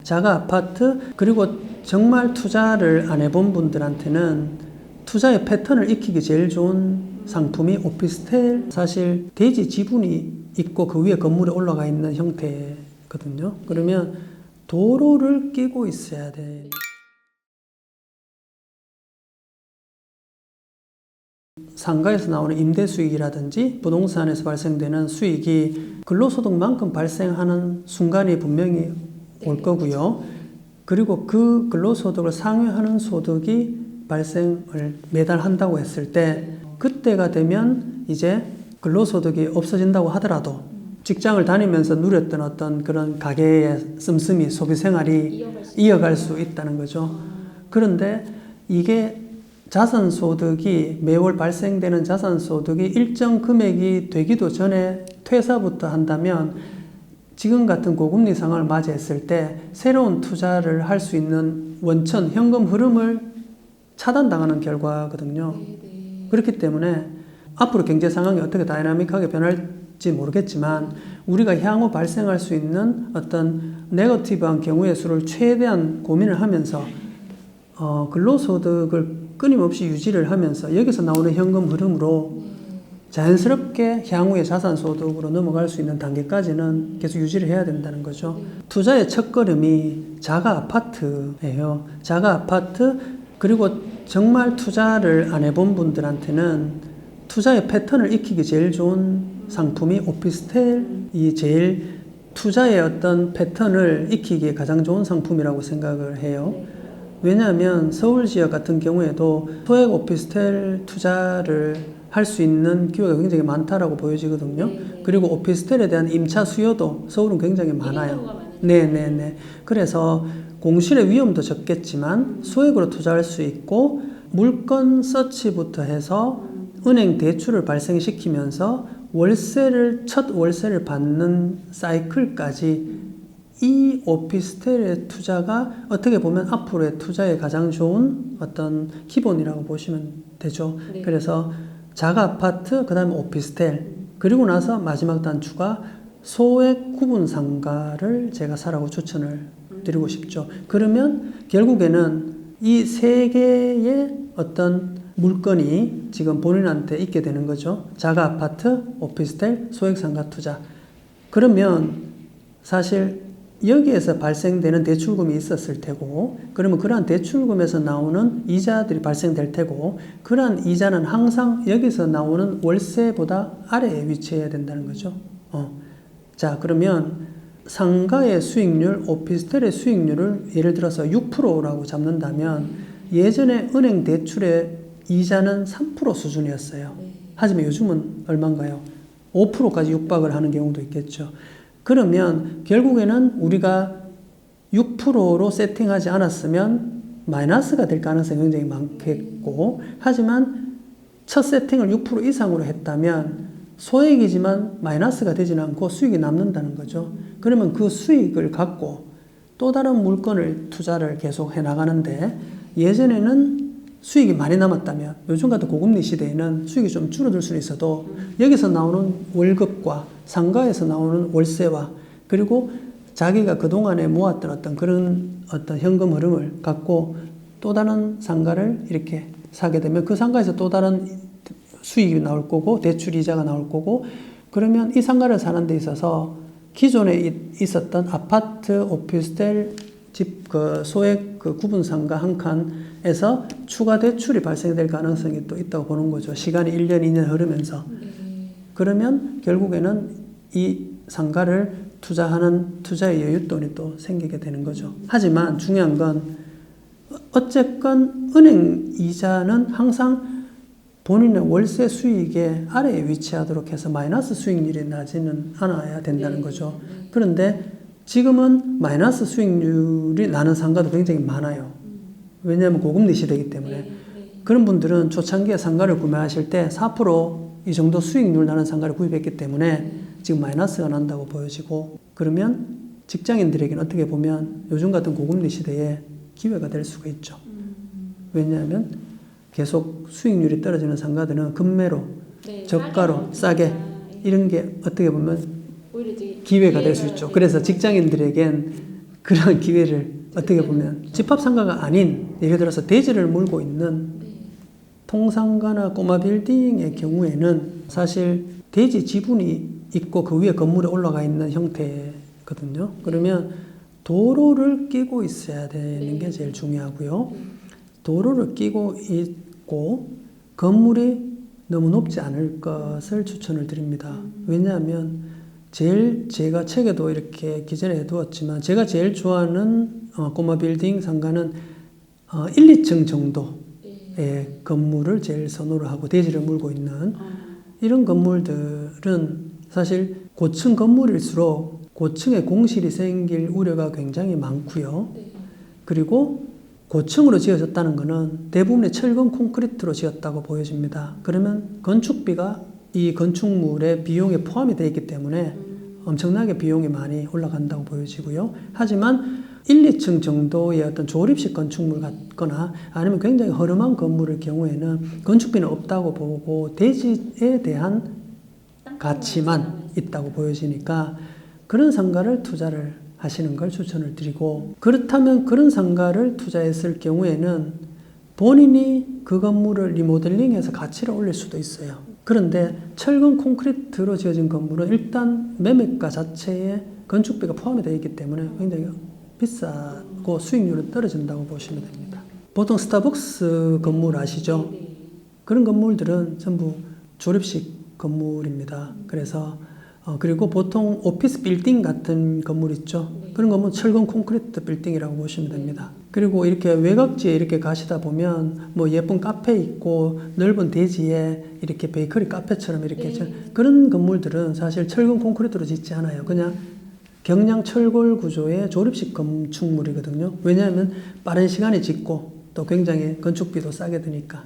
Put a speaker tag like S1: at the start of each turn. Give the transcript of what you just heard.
S1: 자가 아파트, 그리고 정말 투자를 안 해본 분들한테는 투자의 패턴을 익히기 제일 좋은 상품이 오피스텔. 사실 대지 지분이 있고 그 위에 건물에 올라가 있는 형태거든요. 그러면 도로를 끼고 있어야 돼. 상가에서 나오는 임대 수익이라든지 부동산에서 발생되는 수익이 근로소득만큼 발생하는 순간이 분명히 올 거고요. 그리고 그 근로소득을 상회하는 소득이 발생을 매달 한다고 했을 때, 그때가 되면 이제 근로소득이 없어진다고 하더라도 직장을 다니면서 누렸던 어떤 그런 가계의 씀씀이 소비생활이 이어갈 수 있다는 거죠. 그런데 이게 자산소득이 매월 발생되는 자산소득이 일정 금액이 되기도 전에 퇴사부터 한다면 지금 같은 고금리 상황을 맞이했을 때 새로운 투자를 할 수 있는 원천, 현금 흐름을 차단당하는 결과거든요. 그렇기 때문에 앞으로 경제 상황이 어떻게 다이나믹하게 변할지 모르겠지만 우리가 향후 발생할 수 있는 어떤 네거티브한 경우의 수를 최대한 고민을 하면서 근로소득을 끊임없이 유지를 하면서 여기서 나오는 현금 흐름으로 자연스럽게 향후의 자산소득으로 넘어갈 수 있는 단계까지는 계속 유지를 해야 된다는 거죠. 투자의 첫걸음이 자가 아파트예요. 자가 아파트, 그리고 정말 투자를 안 해본 분들한테는 투자의 패턴을 익히기 제일 좋은 상품이 오피스텔이 제일 투자의 어떤 패턴을 익히기에 가장 좋은 상품이라고 생각을 해요. 왜냐하면 서울 지역 같은 경우에도 소액 오피스텔 투자를 할 수 있는 기회가 굉장히 많다라고 보여지거든요. 그리고 오피스텔에 대한 임차 수요도 서울은 굉장히 많아요. 네네네. 그래서 공실의 위험도 적겠지만 소액으로 투자할 수 있고, 물건 서치부터 해서 은행 대출을 발생시키면서 첫 월세를 받는 사이클까지 이 오피스텔의 투자가 어떻게 보면 앞으로의 투자에 가장 좋은 어떤 기본이라고 보시면 되죠. 네. 그래서 자가 아파트, 그 다음에 오피스텔, 그리고 나서 마지막 단추가 소액 구분 상가를 제가 사라고 추천을 드리고 싶죠. 그러면 결국에는 이 세 개의 어떤 물건이 지금 본인한테 있게 되는 거죠. 자가 아파트, 오피스텔, 소액 상가 투자. 그러면 사실 여기에서 발생되는 대출금이 있었을 테고, 그러면 그러한 대출금에서 나오는 이자들이 발생될 테고, 그러한 이자는 항상 여기서 나오는 월세보다 아래에 위치해야 된다는 거죠. 자, 그러면 상가의 수익률, 오피스텔의 수익률을 예를 들어서 6%라고 잡는다면 예전에 은행 대출의 이자는 3% 수준이었어요. 하지만 요즘은 얼마인가요? 5%까지 육박을 하는 경우도 있겠죠. 그러면 결국에는 우리가 6%로 세팅하지 않았으면 마이너스가 될 가능성이 굉장히 많겠고, 하지만 첫 세팅을 6% 이상으로 했다면 소액이지만 마이너스가 되지는 않고 수익이 남는다는 거죠. 그러면 그 수익을 갖고 또 다른 물건을 투자를 계속 해나가는데, 예전에는 수익이 많이 남았다면 요즘 같은 고금리 시대에는 수익이 좀 줄어들 수는 있어도 여기서 나오는 월급과 상가에서 나오는 월세와 그리고 자기가 그동안에 모았던 어떤 그런 어떤 현금 흐름을 갖고 또 다른 상가를 이렇게 사게 되면 그 상가에서 또 다른 수익이 나올 거고 대출 이자가 나올 거고, 그러면 이 상가를 사는 데 있어서 기존에 있었던 아파트, 오피스텔, 집, 소액 구분 상가 한 칸에서 추가 대출이 발생될 가능성이 또 있다고 보는 거죠. 시간이 1년, 2년 흐르면서. 그러면 결국에는 이 상가를 투자하는 투자의 여윳돈이 또 생기게 되는 거죠. 하지만 중요한 건 어쨌건 은행 이자는 항상 본인의 월세 수익의 아래에 위치하도록 해서 마이너스 수익률이 나지는 않아야 된다는 거죠. 그런데 지금은 마이너스 수익률이 나는 상가도 굉장히 많아요. 왜냐하면 고금리 시대이기 때문에. 그런 분들은 초창기에 상가를 구매하실 때 4% 이 정도 수익률 나는 상가를 구입했기 때문에 지금 마이너스가 난다고 보여지고, 그러면 직장인들에게는 어떻게 보면 요즘 같은 고금리 시대에 기회가 될 수가 있죠. 왜냐하면 계속 수익률이 떨어지는 상가들은 급매로, 저가로, 싸게 이런 게 어떻게 보면 기회가 될 수 있죠. 그래서 직장인들에겐 그런 기회를 어떻게 보면 집합상가가 아닌 예를 들어서 대지를 물고 있는 통상가나 꼬마 빌딩의 경우에는 사실 대지 지분이 있고 그 위에 건물에 올라가 있는 형태거든요. 그러면 도로를 끼고 있어야 되는 게 제일 중요하고요. 도로를 끼고 있고 건물이 너무 높지 않을 것을 추천을 드립니다. 왜냐하면 제가 책에도 이렇게 기재를 해두었지만 제가 제일 좋아하는 꼬마 빌딩 상가는 1, 2층 정도의 건물을 제일 선호를 하고 대지를 물고 있는 이런 건물들은 사실 고층 건물일수록 고층에 공실이 생길 우려가 굉장히 많고요. 그리고 고층으로 지어졌다는 것은 대부분의 철근 콘크리트로 지었다고 보여집니다. 그러면 건축비가 이 건축물의 비용에 포함이 되어 있기 때문에 엄청나게 비용이 많이 올라간다고 보여지고요. 하지만 1, 2층 정도의 어떤 조립식 건축물 같거나 아니면 굉장히 허름한 건물의 경우에는 건축비는 없다고 보고 대지에 대한 가치만 있다고 보여지니까 그런 상가를 투자를 하시는 걸 추천을 드리고, 그렇다면 그런 상가를 투자했을 경우에는 본인이 그 건물을 리모델링해서 가치를 올릴 수도 있어요. 그런데 철근 콘크리트로 지어진 건물은 일단 매매가 자체에 건축비가 포함이 되어 있기 때문에 굉장히 비싸고 수익률은 떨어진다고 보시면 됩니다. 보통 스타벅스 건물 아시죠? 그런 건물들은 전부 조립식 건물입니다. 그래서 그리고 보통 오피스 빌딩 같은 건물 있죠. 그런 건물은 철근 콘크리트 빌딩이라고 보시면 됩니다. 그리고 이렇게 외곽지에 이렇게 가시다 보면 뭐 예쁜 카페 있고 넓은 대지에 이렇게 베이커리 카페처럼 이렇게 그런 건물들은 사실 철근 콘크리트로 짓지 않아요. 그냥 경량 철골 구조의 조립식 건축물이거든요. 왜냐하면 빠른 시간에 짓고 또 굉장히 건축비도 싸게 드니까.